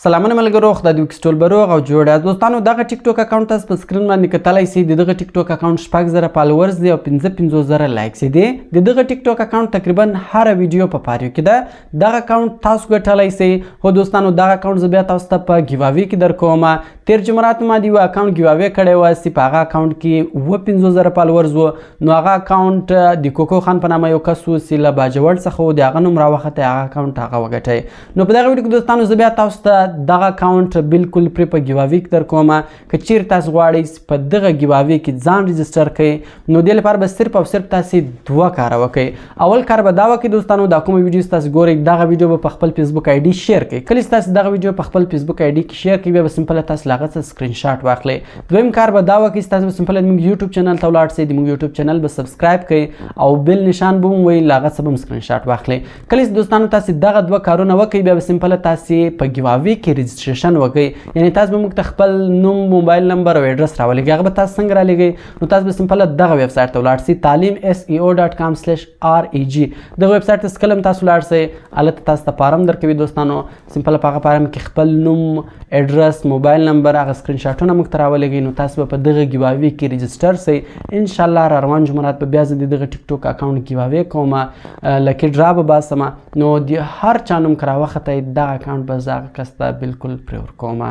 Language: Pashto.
سلامونه ملګرو، خدای دې وکړي چې ټول به روغ او جوړ یاست. دوستانو دغه ټیک ټاک اکاونټ تاسو په سکرین باندې کتلی سئ. د دغه ټیک ټاک اکاونټ 6000 فالوورز دی او 55,000 لایکس دی. د دغه ټیک ټاک اکاونټ تقریبا هر ویډیو په پاریو کې ده. دغه اکاونټ تاسو ګټلی سئ. خو دوستانو دغه اکاونټ زه بیا تاسو ته په ګیواوي کې درکوم. تیر جمعرات ما د یو اکاونټ ګیواوي کړی و چې په هغه اکاونټ کې 55,000 فالوورز و. نو هغه اکاونټ د کوکو خان په نامه یو کس و چې له باجوړ څخه و، د هغه نوم راوختی، هغه اکاونټ هغه وګټئ. نو په دغه ویډیو کې دوستانو زه بیا تاسو ته دغه اکاونټ بالکل پرې په ګیواوي کې درکوم. که چیرې تاسو غواړئ په دغه ګیواوي کې ځان رجسټر کړئ، نو دې لپاره به صرف او صرف تاسو 2 کاره وکړئ. اول کار به دا وکړئ دوستانو، دا کومه ویډیو تاسو ګورئ دغه ویډیو به په خپل فیسبوک آی ډي شیر کړئ. کله چې تاسو دغه ویډیو په خپل فیسبوک آی ډي کې شیر کړئ، بیا به سمپل تاسو له هغه څخه سکرین شاټ واخلئ. دویم کار به دا وکړئ چې تاسو به سمپل زموږ یوټیوب چینل ته ولاړ شئ، زموږ یوټیوب چینل به سبسکرایب کړئ او بیل نشان به ومومئ، له هغه څخه به هم سکرین شاټ واخلئ. کله چې دوستانو تاسو دغه 2 کارونه وکړئ، بیا به سمپل تاسو په ګیواوي کې رجسټریشن وکړئ. یعنې تاسو به موږ ته خپل نوم، موبایل نمبر او ایډرس راولېږئ. هغه به تاسو څنګه رالیږئ؟ نو تاسو به سمپل دغه ویب سایټ ته ولاړ شئ، talim.seo.com/reg. دغه ویب سایټ ته کله هم تاسو ولاړ شئ، هلته تاسو ته فارم درکوي دوستانو. سمپل په هغه فارم کې خپل نوم، ایډرس، موبایل نمبر، هغه سکرین شاټونه موږ ته راولېږئ. نو تاسو به په دغه ګیواوي کې رجسټر شئ. انشاءالله را روان جمعرات به بیا زه د دغه ټیک ټاک اکاونټ ګیواوي کوم، لکي ډرا به باسم. نو د هر چا نوم که راوختی دغه اکاونټ به زه هغه کس ته بالکل پرې ورکوم.